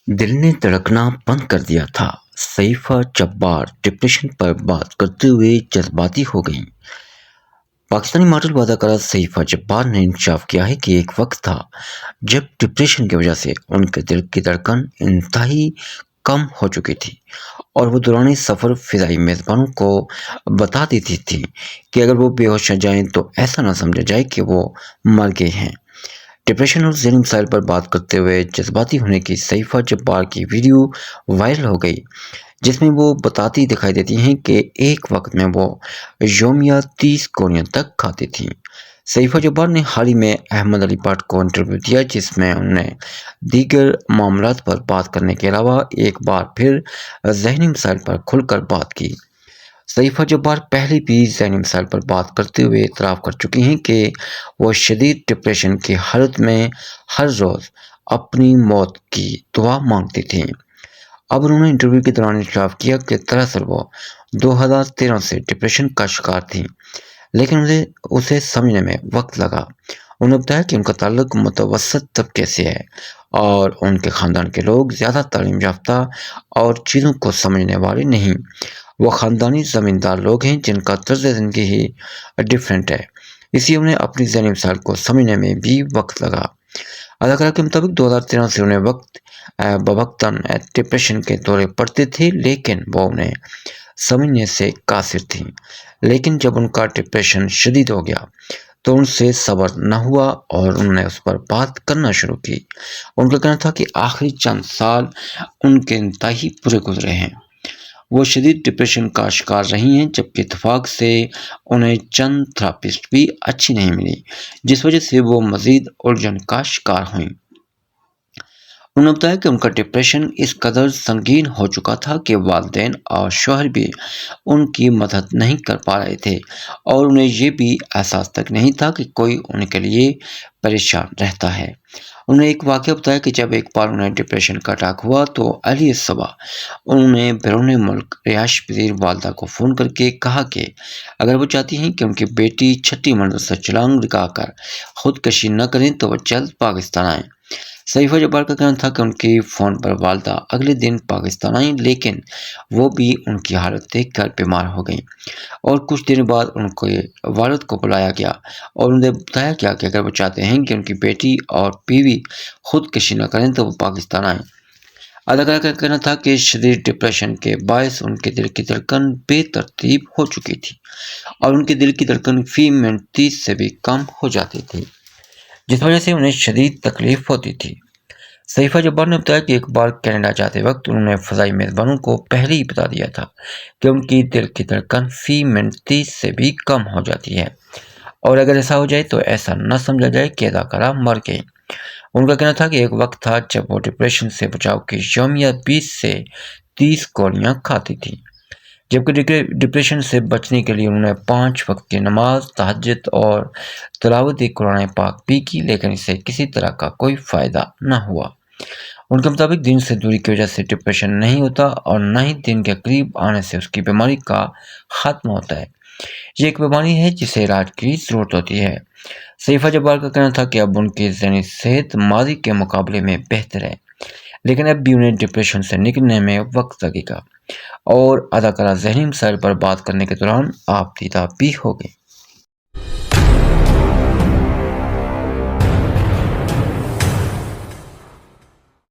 دل نے دھڑکنا بند کر دیا تھا۔ صحیفہ جبار ڈپریشن پر بات کرتے ہوئے جذباتی ہو گئیں۔ پاکستانی ماڈل و اداکارہ صحیفہ جبار نے انکشاف کیا ہے کہ ایک وقت تھا جب ڈپریشن کی وجہ سے ان کے دل کی دھڑکن انتہائی کم ہو چکی تھی اور وہ دوران سفر فضائی میزبانوں کو بتا دیتی تھی کہ اگر وہ بے ہوش ہو جائیں تو ایسا نہ سمجھا جائے کہ وہ مر گئے ہیں۔ ڈپریشن اور ذہنی مسائل پر بات کرتے ہوئے جذباتی ہونے کی صحیفہ جبار کی ویڈیو وائرل ہو گئی، جس میں وہ بتاتی دکھائی دیتی ہیں کہ ایک وقت میں وہ یومیہ 30 گولیاں تک کھاتی تھیں۔ صحیفہ جبار نے حال ہی میں احمد علی بٹ کو انٹرویو دیا، جس میں انہوں نے دیگر معاملات پر بات کرنے کے علاوہ ایک بار پھر ذہنی مسائل پر کھل کر بات کی۔ صحیفہ جبار پہلے بھی ذہنی مسائل پر بات کرتے ہوئے اعتراف کر چکی ہیں کہ وہ شدید ڈپریشن کی حالت میں ہر روز اپنی موت کی دعا مانگتی تھیں۔ اب انہوں نے انٹرویو کے دوران اعتراف کیا کہ دراصل وہ 2013 سے ڈپریشن کا شکار تھیں، لیکن اسے سمجھنے میں وقت لگا۔ انہوں نے بتایا کہ ان کا تعلق متوسط طبقے سے ہے اور ان کے خاندان کے لوگ زیادہ تعلیم یافتہ اور چیزوں کو سمجھنے والے نہیں۔ وہ خاندانی زمیندار لوگ ہیں جن کا طرز زندگی ہی ڈفرینٹ ہے، اس لیے انہیں اپنی ذہنی مسائل کو سمجھنے میں بھی وقت لگا۔ اداکارہ کے مطابق 2013 سے انہیں بوقتاً ڈپریشن کے دورے پڑتے تھے، لیکن وہ انہیں سمجھنے سے قاصر تھیں۔ لیکن جب ان کا ڈپریشن شدید ہو گیا تو ان سے صبر نہ ہوا اور انہوں نے اس پر بات کرنا شروع کی۔ ان کا کہنا تھا کہ آخری چند سال ان کے انتہائی برے گزرے ہیں۔ وہ شدید ڈپریشن کا شکار رہی ہیں، جبکہ اتفاق سے انہیں چند تھراپسٹ بھی اچھی نہیں ملی، جس وجہ سے وہ مزید الجھن کا شکار ہوئیں۔ انہوں نے بتایا کہ ان کا ڈپریشن اس قدر سنگین ہو چکا تھا کہ والدین اور شوہر بھی ان کی مدد نہیں کر پا رہے تھے اور انہیں یہ بھی احساس تک نہیں تھا کہ کوئی ان کے لیے پریشان رہتا ہے۔ انہوں نے ایک واقعہ بتایا کہ جب ایک بار انہیں ڈپریشن کا اٹیک ہوا تو اہلی صبح انہوں نے بیرون ملک رہائش پذیر والدہ کو فون کر کے کہا کہ اگر وہ چاہتی ہیں کہ ان کی بیٹی چھٹی منزل سے چھلانگ لگا کر خودکشی نہ کریں تو وہ جلد پاکستان آئیں۔ صحیفہ جبار کا کہنا تھا کہ ان کی فون پر والدہ اگلے دن پاکستان آئیں، لیکن وہ بھی ان کی حالت دیکھ کر بیمار ہو گئیں اور کچھ دن بعد ان کے والد کو بلایا گیا اور انہیں بتایا گیا کہ اگر وہ چاہتے ہیں کہ ان کی بیٹی اور بیوی خودکشی نہ کریں تو وہ پاکستان آئیں۔ اداکارہ کا کہنا تھا کہ شدید ڈپریشن کے باعث ان کے دل کی دھڑکن بے ترتیب ہو چکی تھی اور ان کے دل کی دھڑکن فی منٹ 30 سے بھی کم ہو جاتی تھی، جس وجہ سے انہیں شدید تکلیف ہوتی تھی۔ صحیفہ جبار نے بتایا کہ ایک بار کینیڈا جاتے وقت انہوں نے فضائی میزبانوں کو پہلے ہی بتا دیا تھا کہ ان کی دل کی دھڑکن فی منٹ 30 سے بھی کم ہو جاتی ہے اور اگر ایسا ہو جائے تو ایسا نہ سمجھا جائے کہ اداکارہ مر گئی۔ ان کا کہنا تھا کہ ایک وقت تھا جب وہ ڈپریشن سے بچاؤ کی یومیہ 20 سے 30 گولیاں کھاتی تھیں، جبکہ ڈپریشن سے بچنے کے لیے انہوں نے 5 وقت کی نماز، تہجد اور تلاوت قرآن پاک بھی کی، لیکن اسے کسی طرح کا کوئی فائدہ نہ ہوا۔ ان کے مطابق دین سے دوری کی وجہ سے ڈپریشن نہیں ہوتا اور نہ ہی دین کے قریب آنے سے اس کی بیماری کا خاتمہ ہوتا ہے۔ یہ ایک بیماری ہے جسے علاج کی ضرورت ہوتی ہے۔ صحیفہ جبار کا کہنا تھا کہ اب ان کی ذہنی صحت ماضی کے مقابلے میں بہتر ہے، لیکن اب بھی انہیں ڈپریشن سے نکلنے میں وقت لگے گا اور اداکارہ ذہنی مسائل پر بات کرنے کے دوران آپ دیدہ بھی ہو گئے۔